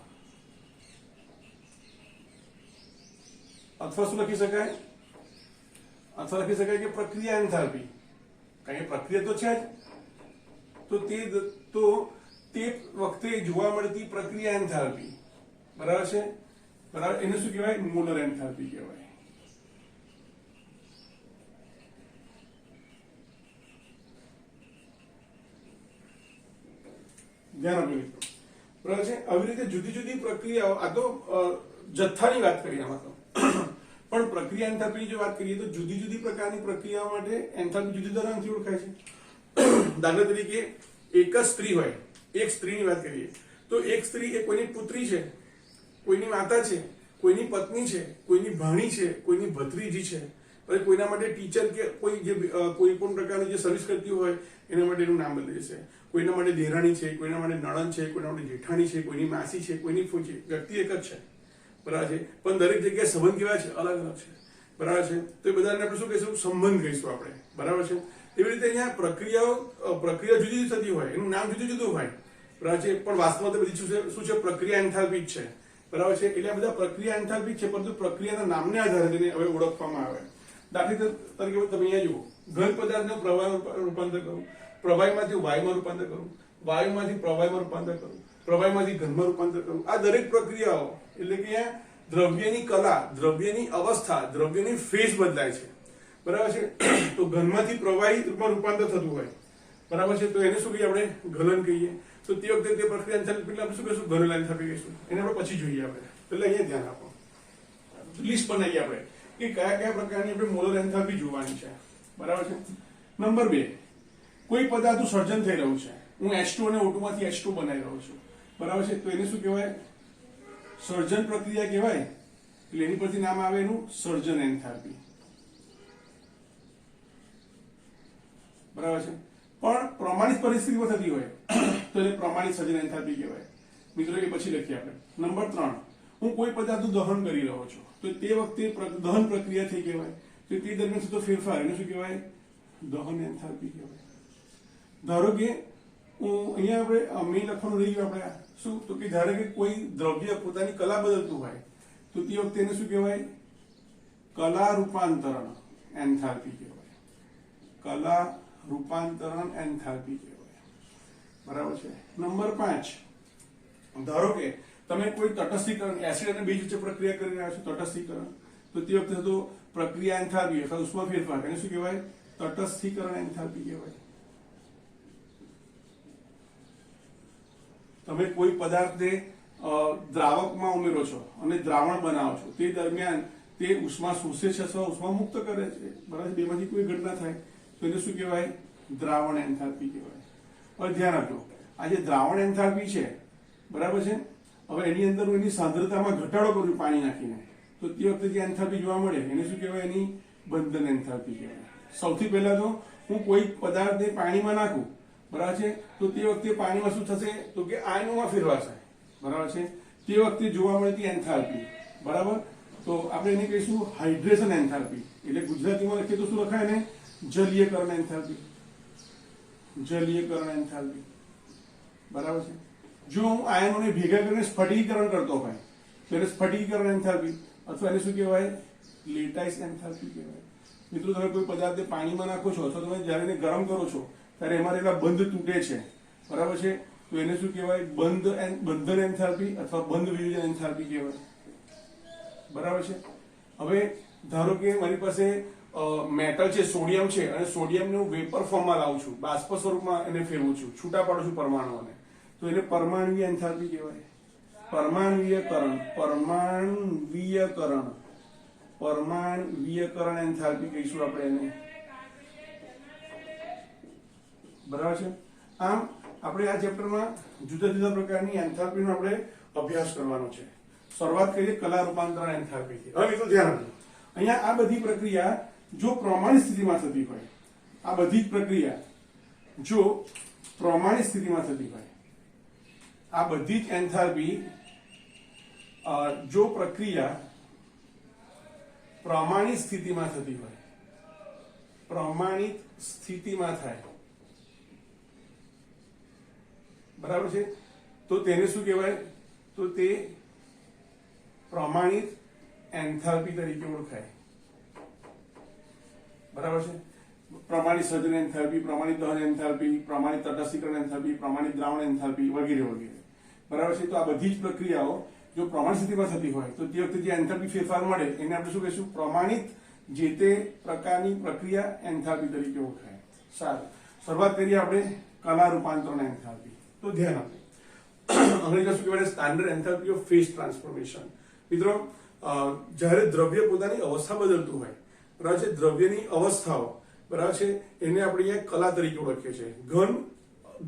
અથવા શું લખી શકાય, અથવા લખી શકાય કે પ્રક્રિયા એન્થાલ્પી, કારણ કે પ્રક્રિયા તો છે જ, તો તે વખતે જોવા મળતી પ્રક્રિયા એન્થાલ્પી, બરાબર છે, બરાબર, એને શું કહેવાય, મોલર એન્થાલ્પી કહેવાય. ધ્યાન આપજો મિત્રો, બરાબર છે. આવી રીતે જુદી જુદી પ્રક્રિયાઓ, આ તો જથ્થાની વાત કરીએ આમાં તો, પણ પ્રક્રિયા એન્થાલ્પીની જો વાત કરીએ તો જુદી જુદી પ્રકારની પ્રક્રિયાઓ માટે એન્થાલ્પી જુદી જુદા નામથી ઓળખાય છે. દાખલા તરીકે એક જ સ્ત્રી હોય, એક સ્ત્રીની વાત કરીએ તો એક સ્ત્રી એ કોઈની પુત્રી છે, કોઈની માતા છે, કોઈની પત્ની છે, કોઈની ભાણી છે, કોઈની ભત્રીજી છે, પછી કોઈના માટે ટીચર કે કોઈ પણ પ્રકારની જે સર્વિસ કરતી હોય એના માટે એનું નામ બદલી જશે. કોઈના માટે દેરાણી છે, કોઈના માટે નણંદ છે, કોઈના માટે જેઠાણી છે, કોઈની માસી છે, કોઈની ફૂઈ છે. વ્યક્તિ એક જ છે, બરાબર છે, પણ દરેક જગ્યાએ સંબંધ કેવા છે, અલગ અલગ છે, બરાબર છે. તો એ બધાને આપણે શું કહીશું, સંબંધ કહીશું આપણે, બરાબર છે. એવી રીતે અહીંયા પ્રક્રિયા જુદી જુદી થતી હોય, એનું નામ જુદું જુદું હોય, બરાબર છે, પણ વાસ્તવમાં તો બધી શું છે, પ્રક્રિયા એન્થાલ્પી જ છે, બરાબર છે. એટલે આ બધા પ્રક્રિયા એન્થાલ્પી છે, પરંતુ પ્રક્રિયાના નામને આધારે તેને હવે ઓળખવામાં આવે. દાખલા તરીકે તમે અહીંયા જુઓ, ઘન પદાર્થનું પ્રવાહમાં રૂપાંતર કરું, પ્રવાહીમાંથી વાયુમાં રૂપાંતર કરું, વાયુમાંથી પ્રવાહીમાં રૂપાંતર કરું, પ્રવાહીમાંથી ઘનમાં રૂપાંતર કરું. આ દરેક પ્રક્રિયાઓ એટલે કે અહીંયા દ્રવ્યની કલા, દ્રવ્યની અવસ્થા, દ્રવ્યની ફેઝ બદલાય છે, બરાબર છે. તો ઘનમાંથી પ્રવાહીમાં રૂપાંતર થતું હોય, બરાબર છે, તો એને શું કહીએ આપણે, ગલન કહીએ. તો તે વખતે તે પ્રક્રિયા એન્થાલ્પી આપણે શું કહીશું, ગલન એન્થાલ્પી કહીશું. એને આપણે પછી જોઈએ આપણે, એટલે અહીંયા ધ્યાન આપો, લિસ્ટ બનાવીએ આપણે કે કયા કયા પ્રકારની આપણે મોલર એન્થાલ્પી જોવાની છે, બરાબર છે. નંબર 2, કોઈ પદાર્થનું સર્જન થઈ રહ્યું છે, હું H2 અને O2 માંથી H2 બનાવી રહ્યો છું, બરાબર છે. તો એને શું કહેવાય, સર્જન પ્રક્રિયા કહેવાય. એટલે એની પરથી નામ આવે એનું સર્જન એન્થાલ્પી, બરાબર છે. પણ પ્રમાણિત પરિસ્થિતિમાં થતી હોય તો એને પ્રમાણિત સર્જન એન્થાલ્પી કહેવાય. મિત્રો એ પછી લખીએ આપણે. નંબર 3, હું કોઈ પદાર્થનું દહન કરી રહ્યો છું, તો તે વખતે દહન પ્રક્રિયા થઈ કહેવાય. તો તે દરમિયાન થતો ફેરફાર એને શું કહેવાય, દહન એન્થાલ્પી કહેવાય. ધારો કે અહીંયા આપણે મેં લખવાનું રહી ગયું આપણે શું, તો કે ધારો કે કોઈ દ્રવ્ય પોતાની કલા બદલતું હોય તો તે વખતે એને શું કહેવાય, કલા રૂપાંતરણ એન્થાલ્પી કહેવાય. કલા રૂપાંતરણ એન્થાલ્પી કહેવાય, બરાબર છે. નંબર 5, ધારો કે તમે કોઈ તટસ્થીકરણ, એસિડ અને બેઝ વચ્ચે પ્રક્રિયા કરી રહ્યા છો, તટસ્થીકરણ, તો તે વખતે થતો પ્રક્રિયા એન્થાલ્પી અથવા ઉષ્મા ફેરફાર એને શું કહેવાય, તટસ્થીકરણ એન્થાલ્પી કહેવાય. તમે કોઈ પદાર્થને દ્રાવકમાં ઉમેરો છો અને દ્રાવણ બનાવો છો, તે દરમિયાન તે ઉષ્મા શોષે છે અથવા ઉષ્મા મુક્ત કરે છે, બરાબર. બેમાંથી કોઈ ઘટના થાય તો એને શું કહેવાય, દ્રાવણ એન્થાલ્પી કહેવાય. હવે ધ્યાન આપજો, આ જે દ્રાવણ એન્થાલ્પી છે, બરાબર છે, હવે એની અંદર હું એની સાંદ્રતામાં ઘટાડો કરું પાણી નાખીને, તો તે વખતે જે એન્થાલ્પી જોવા મળે એને શું કહેવાય, એની બંધન એન્થાલ્પી કહેવાય. સૌથી પહેલા તો હું કોઈ પદાર્થને પાણીમાં નાખું, બરાબર છે, તો તે વખતે પાણીમાં શું થશે, તો કે આયનોમાં ફેરવાશે, બરાબર છે. તે વખતે જોવા મળતી એન્થાલ્પી, બરાબર. તો આપણે એને કહીશું હાઇડ્રેશન એન્થાલ્પી. એટલે ગુજરાતીમાં લખીએ તો શું લખાય ને, જલીયકરણ એન્થાલ્પી, જલીયકરણ એન્થાલ્પી, બરાબર છે. જો હું આયનોને ભેગા કરીને સ્ફટિકીકરણ કરતો હોય તો એને સ્ફટિકીકરણ એન્થાલ્પી, અથવા એને શું કહેવાય, લેટાઇસ એન્થાલ્પી કહેવાય. મિત્રો તમે કોઈ પદાર્થને પાણીમાં નાખો છો અથવા તમે જ્યારે એને ગરમ કરો છો ત્યારે એમાં રહેલા બંધ તૂટે છે, બરાબર છે, તો એને શું કહેવાય, બંધન એન્થાલ્પી અથવા બંધ વિયોજન એન્થાલ્પી કહેવાય, બરાબર છે. હવે ધારો કે મારી પાસે મેટલ છે, સોડિયમ છે, અને સોડિયમને હું વેપર ફોર્મમાં લાવું છું, બાષ્પ સ્વરૂપમાં એને ફેરવું છું, છૂટા પાડું છું પરમાણુઓને, તો એને પરમાણ્વીય એન્થાલ્પી કહેવાય. પરમાણ્વીયકરણ, પરમાણ્વીયકરણ, પરમાણ્વીયકરણ એન્થાલ્પી કહીશું આપણે એને, બરાબર છે. આમ આપણે આ ચેપ્ટરમાં જુદા જુદા પ્રકારની એન્થાલ્પીનો આપણે અભ્યાસ કરવાનો છે. શરૂઆત કરીએ કલા રૂપાંતરણ એન્થાલ્પીથી. હવે મિત્રો ધ્યાન રાખજો, અહીંયા આ બધી પ્રક્રિયા જો પ્રમાણિત સ્થિતિમાં થતી હોય, આ બધી જ પ્રક્રિયા જો પ્રમાણિત સ્થિતિમાં થતી હોય, આ બધી જ એન્થાલ્પી જો પ્રક્રિયા પ્રમાણિત સ્થિતિમાં થતી હોય, પ્રમાણિત સ્થિતિમાં થાય, બરાબર છે, તો તેને શું કહેવાય, તો તે પ્રમાણિત એન્થાલ્પી તરીકે ઓળખાય. બરાબર છે. પ્રમાણિત સર્જન એન્થાલ્પી, પ્રમાણિત દહન એન્થાલ્પી, પ્રમાણિત તટસ્થીકરણ એન્થાલ્પી, પ્રમાણિત દ્રાવણ એન્થાલ્પી વગેરે વગેરે. બરાબર છે. તો આ બધી જ પ્રક્રિયાઓ જો પ્રમાણિત સ્થિતિમાં થતી હોય તો તે વખતે જે એન્થાલ્પી ફેરફાર મળે એને આપણે શું કહીશું? પ્રમાણિત જે તે પ્રકારની પ્રક્રિયા એન્થાલ્પી તરીકે ઓળખાય. સારું, શરૂઆત કરીએ આપણે કલા રૂપાંતરણ એન્થાલ્પી. તો ધ્યાન આપો, અંગ્રેજીમાં શું કહેવાય? Standard enthalpy of phase transformation. મિત્રો, જ્યારે દ્રવ્ય પોતાની અવસ્થા બદલતું હોય, બરાબર છે, દ્રવ્યની અવસ્થાઓ, બરાબર છે, એને આપણે અહીંયા કલા તરીકે ઓળખીએ છીએ.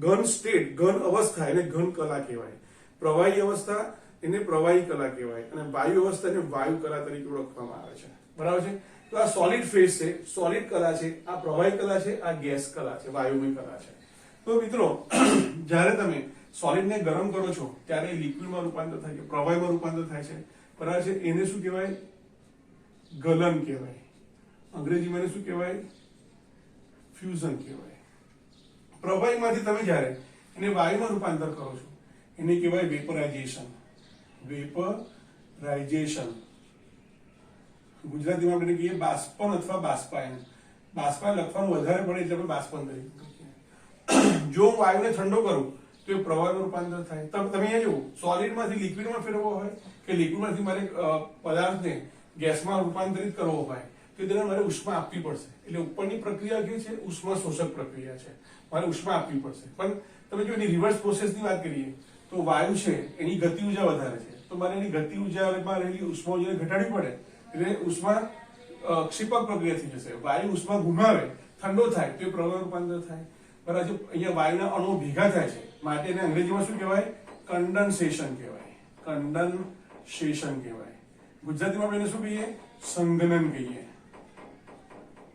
ઘન સ્ટેટ, ઘન અવસ્થા એને ઘન કલા કહેવાય. પ્રવાહી અવસ્થા એને પ્રવાહી કલા કહેવાય અને વાયુ અવસ્થા એને વાયુ કલા તરીકે ઓળખવામાં આવે છે. બરાબર છે. તો આ સોલિડ ફેઝ છે, સોલિડ કલા છે, આ પ્રવાહી કલા છે, આ ગેસ કલા છે, વાયુમય કલા છે. તો મિત્રો, જ્યારે તમે સોલિડને ગરમ કરો છો ત્યારે લિક્વિડમાં રૂપાંતર થાય છે, પ્રવાહીમાં રૂપાંતર થાય છે. બરાબર છે. એને શું કહેવાય? ગલન કહેવાય. અંગ્રેજીમાં એને શું કહેવાય? ફ્યુઝન કહેવાય. પ્રવાહીમાંથી તમે જ્યારે એને વાયુમાં રૂપાંતર કરો છો એને કહેવાય વેપરાઇઝેશન. વેપરાઇઝેશન ગુજરાતીમાં આપણે કહીએ બાષ્પન અથવા બાષ્પાયન. બાષ્પાયન લખવાનું વધારે પડે એટલે આપણે બાષ્પન તરીકે. જો હું વાયુને ઠંડો કરું તો એ પ્રવાહીમાં રૂપાંતર થાય. તમે અહીંયા જુઓ, સોલિડમાંથી લિક્વિડમાં ફેરવવો હોય કે લિક્વિડમાંથી મારે પદાર્થને ગેસમાં રૂપાંતરિત કરવો હોય તો તેને મારે ઉષ્મા આપવી પડશે. એટલે ઉપરની પ્રક્રિયા કઈ છે? ઉષ્મા શોષક પ્રક્રિયા છે. મારે ઉષ્મા આપવી પડશે. પણ તમે જો એની રિવર્સ પ્રોસેસની વાત કરીએ તો વાયુ છે એની ગતિ ઉર્જા વધારે છે, તો મારે એની ગતિ ઉર્જામાં રહેલી ઉષ્મા ઉર્જાને ઘટાડવી પડે. એટલે ઉષ્મા ક્ષિપક પ્રક્રિયા થઈ જશે. વાયુ ઉષ્મા ગુમાવે, ઠંડો થાય તો એ પ્રવાહ રૂપાંતર થાય. બરાબર છે. અહીંયા વાયુના અણુઓ ભેગા થાય છે માટે એને અંગ્રેજીમાં શું કહેવાય? કન્ડન્સેશન કહેવાય. કન્ડન્સેશન કહેવાય. ગુજરાતીમાં આપણે એને શું કહીએ? સંઘનન કહીએ.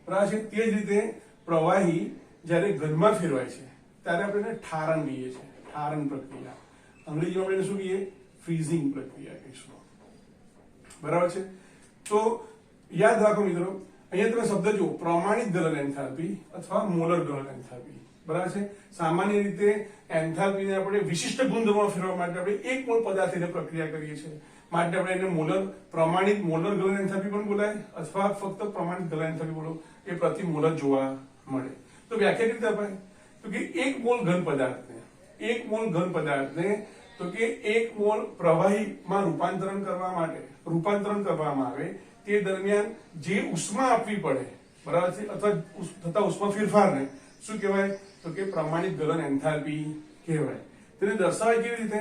બરાબર છે. તે જ રીતે પ્રવાહી જ્યારે ઘનમાં ફેરવાય છે ત્યારે આપણે એને ઠારણ કહીએ છીએ. ઠારણ પ્રક્રિયા. અંગ્રેજીમાં આપણે શું કહીએ? ફ્રીઝિંગ પ્રક્રિયા કહીશું. બરાબર છે. તો યાદ રાખો મિત્રો, અહીંયા તમે શબ્દ જુઓ, પ્રમાણિત ગલન એન્થાલ્પી અથવા મોલર ગલન એન્થાલ્પી. બરાબર છે. સામાન્ય રીતે એન્થાલ્પીને આપણે વિશિષ્ટ ગુણધર્મો ફેરવવા માટે આપણે એક મોલ પદાર્થની પ્રક્રિયા કરીએ છીએ. માટે આપણે એને મોલર, પ્રમાણિત મોલર ગલન એન્થાલ્પી પણ બોલાય અથવા ફક્ત પ્રમાણિત ગલન એન્થાલ્પી બોલો, એ પ્રતિ મોલર જોવા મળે. તો વ્યાખ્યા રીતે અપાય તો કે એક મોલ ઘન પદાર્થને તો કે એક મોલ પ્રવાહીમાં રૂપાંતરણ કરવામાં આવે તે દરમિયાન જે ઉષ્મા આપવી પડે, બરાબર છે, અથવા થતા ઉષ્મા ફેરફારને શું કહેવાય? તો કે પ્રમાણિત ગલન એન્થાલ્પી કહેવાય. તેને દર્શાવાય કેવી રીતે?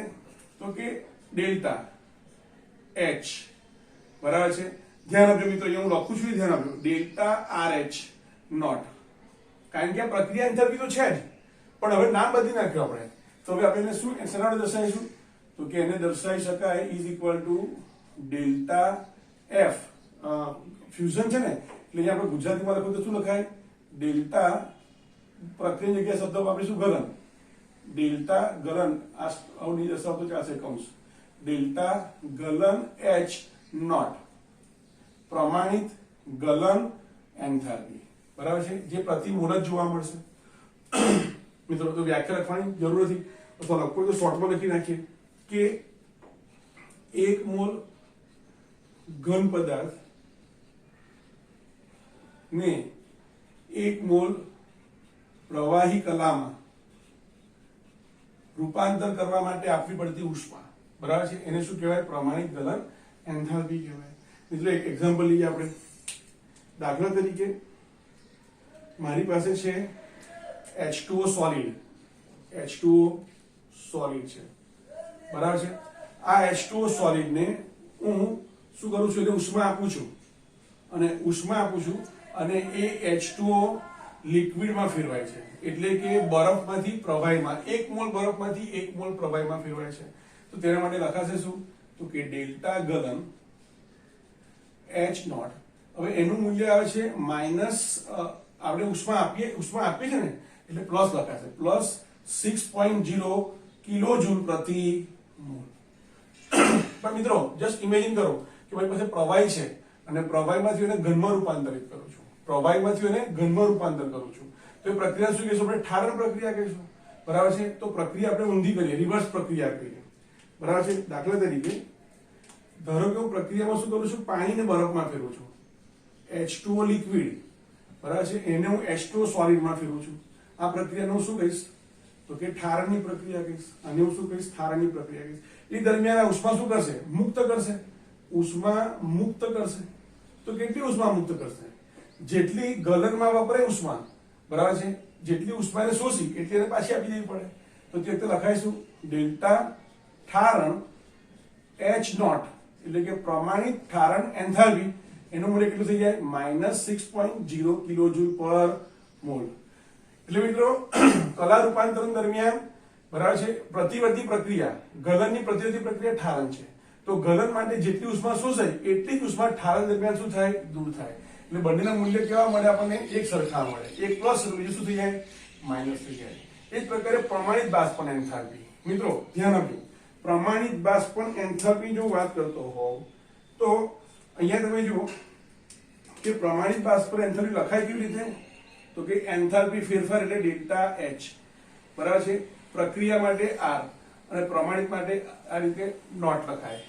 તો કે ડેલ્ટા H. બરાબર છે. ધ્યાન આપજો મિત્રો, અહીંયા હું લખું છું, ધ્યાન આપજો. Delta RH note. કારણ કે આ પ્રક્રિયા એન્થાલ્પી તો છે જ, પણ હવે નામ બદલી નાખ્યું આપણે. તો હવે આપણે શું શેના વડે દર્શાવીશું? તો કે એને દર્શાવી શકાય is equal to delta F. Fusion છે ને, એટલે અહીંયા આપણે ગુજરાતીમાં લખું તો શું લખાય? ડેલ્ટા પ્રક્રિયા જગ્યાએ શબ્દ વાપરીશું ગલન. ડેલ્ટા ગલન, આ અવની દર્શાવતો ચાલશે કૌંસ. ડેલ્ટા ગલન H નોટ. પ્રમાણિત ગલન એન્થાલ્પી. બરાબર છે. જે પ્રતિ મોલ જ જોવા મળશે. મિત્રો, તો વ્યાખ્યા લખવાની જરૂર નથી, અથવા લખો તો શોર્ટમાં લખી નાખીએ કે એક મોલ ઘન પદાર્થ ને એક મોલ પ્રવાહી કલામાં રૂપાંતર કરવા માટે આપવી પડતી ઉષ્મા, બરાબર છે, એને શું કહેવાય? પ્રમાણિત ગલન એન્થાલ્પી કહેવાય. મિત્રો, એક એક્ઝામ્પલ લઈએ આપણે. દાખલા તરીકે મારી પાસે છે H2O સોલિડ. H2O સોલિડ છે, બરાબર છે. આ H2O સોલિડને હું શું કરું છું? એટલે ઉષ્મા આપું છું અને એ H2O લિક્વિડમાં ફેરવાય છે. એટલે કે બરફમાંથી પ્રવાહીમાં, એક મોલ બરફમાંથી એક મોલ પ્રવાહીમાં ફેરવાય છે. તો તેના માટે લખાશે શું? તો કે ડેલ્ટા ગલન H નોટ. હવે એનું મૂલ્ય આવે છે માઇનસ, આપણે ઉષ્મા આપીએ છે ને, એટલે પ્લસ લખાશે, પ્લસ 6.0 કિલોજૂલ પ્રતિ મોલ. પણ મિત્રો, જસ્ટ ઇમેજિન કરો કે મારી પાસે પ્રવાહી છે અને પ્રવાહીમાંથી એને ઘનમાં રૂપાંતરિત કરું છું. તો એ પ્રક્રિયા શું કહીશું? આપણે ઠારણ પ્રક્રિયા કહીશું. બરાબર છે. તો પ્રક્રિયા આપણે ઊંધી કરીએ, રિવર્સ પ્રક્રિયા કરીએ. બરાબર છે. દાખલા તરીકે ધારો કે હું પ્રક્રિયામાં શું કરું છું, પાણીને બરફમાં ફેરવું છું, H2O લિક્વિડ બરાબર છે, એને હું H2O સોલિડમાં ફેરવું છું. આ પ્રક્રિયાને હું શું કહીશ, તો કે ઠારણની પ્રક્રિયા કહીશ. અને હું શું કહીશ, ઠારણની પ્રક્રિયા કહીશ. એ દરમિયાન આ ઉષ્મા શું કરશે, મુક્ત કરશે. ઉષ્મા મુક્ત કરશે. તો કેટલી ઉષ્મા મુક્ત કરશે, જેટલી ગલનમાં વપરાય ઉષ્મા બરાબર છે, જેટલી ઉષ્માને શોષી એટલી એને પાછી આપી દેવી પડે. તો તે વખતે લખાઈશું ડેલ્ટા ઠારણ H નોટ, એટલે કે પ્રમાણિત ઠારણ એન્થાલ્પી, એનું મૂલ્ય કેટલું થઈ જાય, -6.0 કિલોજૂલ પર મોલ. એટલે મિત્રો કલા રૂપાંતરણ દરમિયાન બરાબર છે, પ્રતિવર્તી પ્રક્રિયા, ગલનની પ્રતિવર્તી પ્રક્રિયા ઠારણ છે. તો ગલન માટે જેટલી ઉષ્મા શોષાય એટલી જ ઉષ્મા ઠારણ દરમિયાન શું થાય, દૂર થાય. એટલે બંનેના મૂલ્ય કેવા મળે આપણને, એક સરખા મળે. એક પ્લસ બીજું શું થઈ જાય, માઇનસ થઈ જાય. એ જ પ્રકારે પ્રમાણિત બાષ્પન એન્થાલ્પી. મિત્રો ધ્યાન આપજો, પ્રમાણિત બાષ્પન એન્થાલ્પી જો વાત કરતો હોવ તો અહીંયા તમે જુઓ કે પ્રમાણિત બાષ્પન એન્થાલ્પી લખાય કેવી રીતે, તો કે એન્થાલ્પી ફેરફાર એટલે ડેલ્ટા H બરાબર છે, પ્રક્રિયા માટે R અને પ્રમાણિત માટે આ રીતે નોટ લખાય,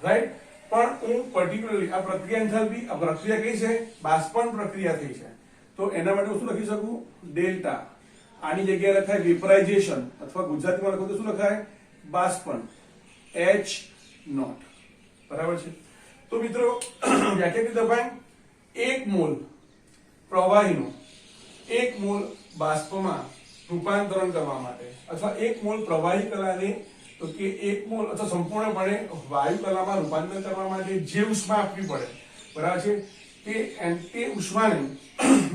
રાઈટ. પણ હું પર્ટિક્યુલરલી આ પ્રક્રિયા એન્થાલ્પી, આ પ્રક્રિયા કઈ છે, બાષ્પન પ્રક્રિયા થઈ છે, તો એના માટે હું શું લખી શકું, ડેલ્ટા. આની જગ્યાએ લખાય વેપરાઇઝેશન, અથવા ગુજરાતીમાં લખો તો શું લખાય, બાષ્પન, H નોટ બરાબર છે. તો મિત્રો વ્યાખ્યા કરી દબાય, 1 મોલ પ્રવાહીનું 1 મોલ બાષ્પમાં રૂપાંતરણ કરવા માટે, અથવા 1 મોલ પ્રવાહી કલાને તો કે 1 મોલ અથવા સંપૂર્ણપણે વાયુ કલામાં રૂપાંતર કરવા માટે જે ઉષ્મા આપવી પડે બરાબર છે, તે ઉષ્માને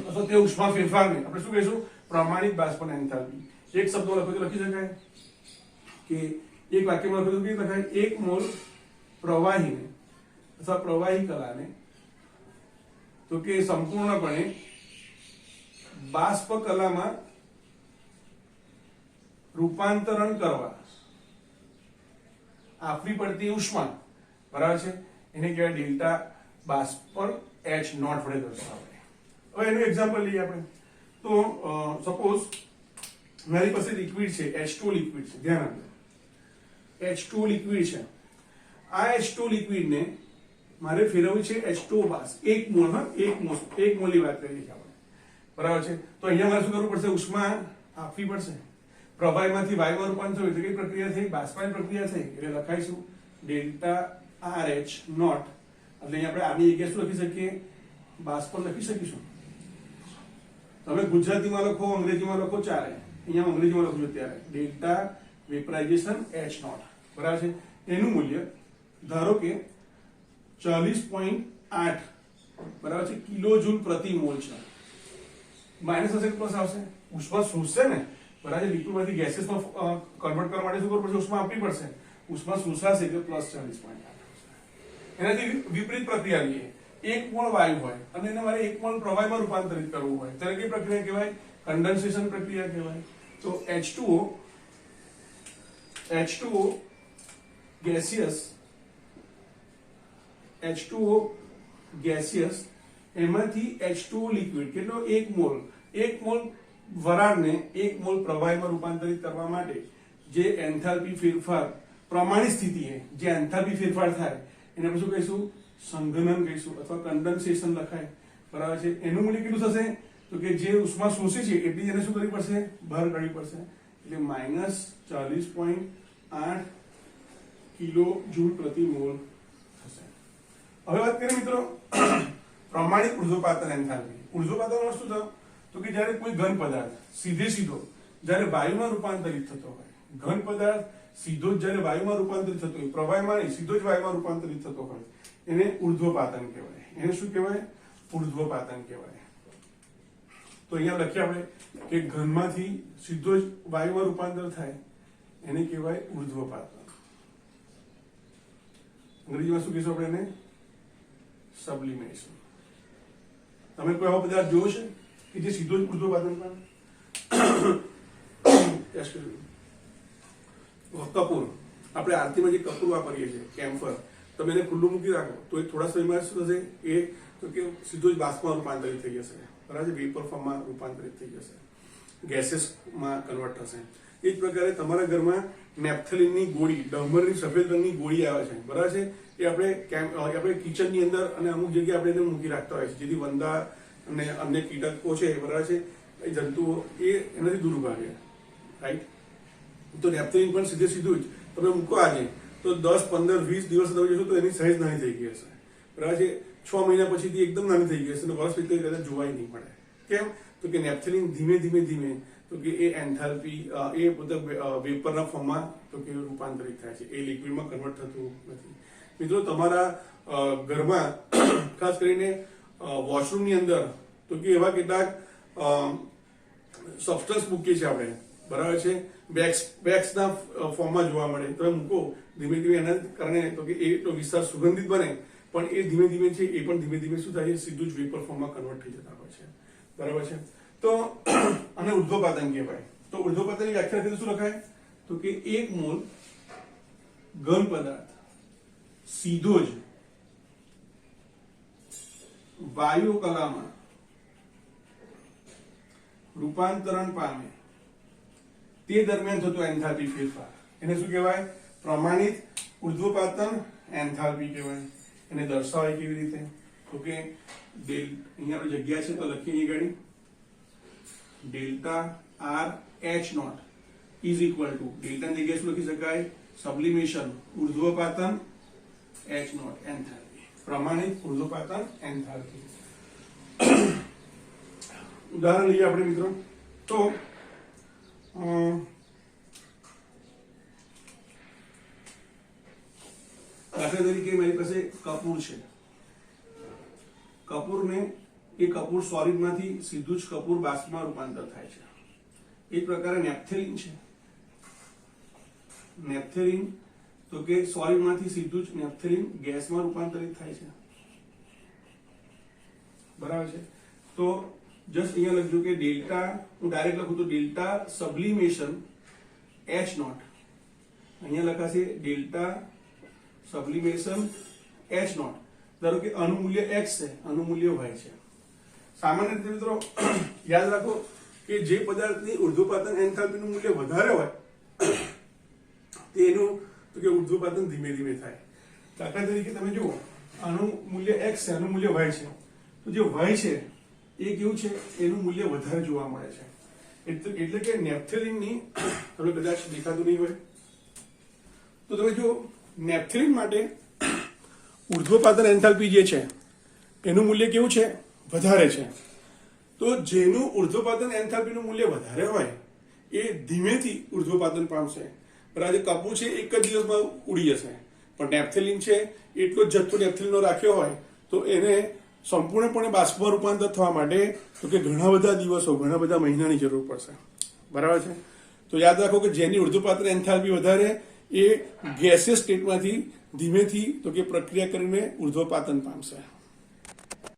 અથવા તે ઉષ્મા ફેરફારને આપણે શું કહીશું, પ્રમાણિત બાષ્પન એન્થાલ્પી. એક શબ્દમાં લખો તો લખી શકાય કે એક વાક્યમાં લખો તો કેવી લખાય, 1 મોલ પ્રવાહીને અથવા પ્રવાહી કલાને તો કે સંપૂર્ણપણે બાષ્પ કલામાં રૂપાંતરણ કરવા આપવી પડતી ઉષ્મા બરાબર છે, એને કહેવાય ડેલ્ટા બાષ્પન H નોટ વડે દર્શાવાય. હવે એનું એક્ઝામ્પલ લઈએ આપણે. તો સપોઝ મારી પાસે લિક્વિડ છે, H2O લિક્વિડ છે, ધ્યાન આપજો, H2O લિક્વિડ છે. આ H2O લિક્વિડને મારે ફેરવવું છે H2O બાસ, 1 મોલ, હા 1 મોલની વાત કરીએ છીએ આપણે બરાબર છે. તો અહીંયા મારે શું કરવું પડશે, ઉષ્મા આપવી પડશે. પ્રવાહીમાંથી વાયુમાં રૂપાંતર હોય તો કઈ પ્રક્રિયા થઈ, બાષ્પની પ્રક્રિયા થઈ, એટલે લખાઈશું ડેલ્ટા RH નોટ. એટલે અહીંયા આપણે આની જગ્યાએ શું લખી શકીએ, બાષ્પન લખી શકીશું. તમે ગુજરાતીમાં લખો, અંગ્રેજીમાં લખો, ચાલે. અહીંયા અંગ્રેજીમાં લખું છું ત્યારે ડેલ્ટા વેપરાઇઝેશન H નોટ બરાબર છે. એનું મૂલ્ય ધારો કે 40.8 બરાબર છે કિલોજૂલ પ્રતિ મોલ છે. માઇનસ હશે કે પ્લસ આવશે, ઉષ્મા શોષશે ને બરાબર, લિક્વિડમાંથી ગેસીસમાં કન્વર્ટ કરવા માટે શું કરવું પડશે, ઉષ્મા આપવી પડશે. ઉષ્મા શોષાશે એટલે પ્લસ 40.8. એનાથી વિપરીત પ્રક્રિયા લઈએ, 1 મોલ વાયુ હોય અને એને મારે 1 મોલ પ્રવાહીમાં રૂપાંતરિત કરવું હોય ત્યારે કઈ પ્રક્રિયા કહેવાય, કન્ડેન્સેશન પ્રક્રિયા કહેવાય. તો H2O ગેસિયસ એમાંથી H2O લિક્વિડ કેટલો, 1 મોલ વરાળને 1 મોલ પ્રવાહીમાં રૂપાંતરિત કરવા માટે જે એન્થાલ્પી ફેરફાર, પ્રમાણિત સ્થિતિએ જે એન્થાલ્પી ફેરફાર થાય એને આપણે શું કહીશું, સંઘનન કહીશું અથવા કન્ડેન્સેશન લખાય બરાબર છે. એનું મૂલ્ય કેટલું થશે, તો કે જે ઉષ્મા શોષી છે એટલી એને શું કરવી પડશે, બહાર કાઢવી પડશે. એટલે -40.8 કિલોજૂલ પ્રતિ મોલ થશે. હવે વાત કરીએ મિત્રો પ્રમાણિત ઉર્ધ્વપાતન એન્થાલ્પી. ઉર્ધ્વપાતન શું થયું, તો કે જ્યારે કોઈ ઘન પદાર્થ સીધો જ્યારે વાયુમાં રૂપાંતરિત થતો હોય, ઘન પદાર્થ સીધો જ જ્યારે વાયુમાં રૂપાંતરિત થતો હોય, પ્રવાહીમાં નહીં સીધો જ વાયુમાં રૂપાંતરિત થતો હોય, એને ઉર્ધ્વપાતન કહેવાય. એને શું કહેવાય, ઉર્ધ્વપાતન કહેવાય. તો અહીંયા લખીએ આપણે કે ઘનમાંથી સીધો જ વાયુમાં રૂપાંતર થાય એને કહેવાય ઉર્ધ્વપાતન. અંગ્રેજીમાં શું કહીશું આપણે એને, સબ્લિમેશન. તમે કોઈ આવો પદાર્થ જોયો છે કે જે સીધો જ ઉર્ધ્વપાતન કરે? કપૂર, આપણે આરતીમાં જે કપૂર વાપરીએ છીએ, કેમ્ફર, તમે એને ખુલ્લું મૂકી રાખો તો એ થોડા સમયમાં શું થશે, એ તો કે સીધો જ બાષ્પમાં રૂપાંતરિત થઈ જશે બરાબર, વેપર ફોર્મમાં રૂપાંતરિત થઈ જશે, ગેસેસમાં કન્વર્ટ થશે. એ જ પ્રકારે તમારા ઘરમાં નેપ્થેલિનની ગોળી, ડામરની સફેદ રંગની ગોળી આવે છે, બરાબર છે. એ આપણે કિચનની અંદર અને અમુક જગ્યાએ આપણે એને મૂકી રાખતા હોય છે, જેથી વંદા અને અન્ય કીટકો છે, બરાબર છે, એ જંતુઓ એનાથી દૂર ભાગે, રાઈટ. તો નેપ્થેલિન પણ સીધું જ તમે મૂકો આજે તો 10, 15, 20 દિવસ તમે જોશો તો એની સાઈઝ નાની થઈ ગઈ હશે, બરાબર છે. 6 મહિના પછીથી એકદમ નાની થઈ ગઈ હશે અને વર્ષ પછી કદાચ જોવાય નહીં મળે. કેમ? તો કે નેપ્થેલિન ધીમે તો કે એ એન્થાલ્પી એ બધા વેપરના ફોર્મમાં તો કે રૂપાંતરિત થાય છે, એ લિક્વિડમાં કન્વર્ટ થતું નથી. મિત્રો, તમારા ઘરમાં ખાસ કરીને વોશરૂમની અંદર તો કે એવા કેટલાક સબસ્ટન્સ મૂકીએ છીએ આપણે, બરાબર છે, બેક્સના ફોર્મમાં જોવા મળે. તમે મૂકો ધીમે એના કારણે તો કે એ તો વિસ્તાર સુગંધિત બને, પણ એ ધીમે છે એ પણ ધીમે શું થાય છે, સીધું જ વેપર ફોર્મમાં કન્વર્ટ થઈ જતા હોય છે, બરાબર છે. તો આને ઉર્ધ્વપાતન કહેવાય. તો ઉર્ધ્વપાતનની વ્યાખ્યા રીતે શું લખાય? તો કે 1 મોલ ઘન પદાર્થ સીધો જ વાયુ કલામાં રૂપાંતરણ પામે તે દરમિયાન થતો એન્થાલ્પી ફેરફાર એને શું કહેવાય? પ્રમાણિત ઉર્ધ્વપાતન એન્થાલ્પી કહેવાય. એને દર્શાવાય કેવી રીતે? તો કે અહીંયા આપણે જગ્યા છે તો લખીએ અહીં ગાડી delta R H not is equal to ડેલ્ટાની જગ્યાએ શું લખી શકાય? સબ્લિમેશન ઉર્ધ્વપાતન એચ નોટ એન્થાલ્પી, પ્રમાણિત ઉર્ધ્વપાતન એન્થાલ્પી. ઉદાહરણ લઈએ આપણે મિત્રો. તો દાખલા તરીકે મારી પાસે કપૂર છે. કપૂર સોલિડમાંથી સીધું જ કપૂર બાષ્પમાં રૂપાંતર થાય છે. એ પ્રકારે નેપ્થેલિન છે. નેપ્થેલિન તો કે સોલિડમાંથી સીધું જ નેપ્થેલિન ગેસમાં રૂપાંતરિત થાય છે, બરાબર છે. તો જસ્ટ અહીંયા લખજો કે ડેલ્ટા, હું ડાયરેક્ટ લખું તો ડેલ્ટા સબ્લિમેશન એચ નોટ, અહીંયા લખાશે ડેલ્ટા સબ્લિમેશન એચ નોટ. ધારો કે આનું મૂલ્ય x છે, આનું મૂલ્ય y છે. સામાન્ય રીતે મિત્રો યાદ રાખો કે જે પદાર્થની ઉર્ધ્વપાતન એન્થાલ્પીનું મૂલ્ય વધારે હોય તેનું તો કે ઉર્ધ્વપાતન ધીમે થાય. દાખલા તરીકે તમે જુઓ, આનું મૂલ્ય x છે, આનું મૂલ્ય y છે. તો જે y છે એ કેવું છે? એનું મૂલ્ય વધારે જોવા મળે છે. એટલે કે નેપ્થેલિનની તમને કદાચ દેખાતું નહીં હોય તો તમે જો નેપ્થેલિન માટે ઉર્ધ્વપાતન એન્થાલ્પી જે છે એનું મૂલ્ય કેવું છે? વધારે છે. તો જેનું ઉર્ધ્વપાતન એન્થાલ્પીનું મૂલ્ય વધારે હોય એ ધીમેથી ઉર્ધ્વપાતન પામશે. બરાબર, કપૂર છે એક જ દિવસમાં ઉડી જશે, પણ નેપ્થેલિન છે એટલો જ જથ્થો નેપ્થેલિનનો રાખ્યો હોય તો એને સંપૂર્ણપણે બાષ્પમાં રૂપાંતર થવા માટે તો કે ઘણા બધા દિવસો, ઘણા બધા મહિનાની જરૂર પડશે, બરાબર છે. તો યાદ રાખો કે જેની ઉર્ધ્વપાતન એન્થાલ્પી વધારે એ ગેસિયસ સ્ટેટમાંથી ધીમેથી તો કે પ્રક્રિયા કરીને ઉર્ધ્વપાતન પામશે.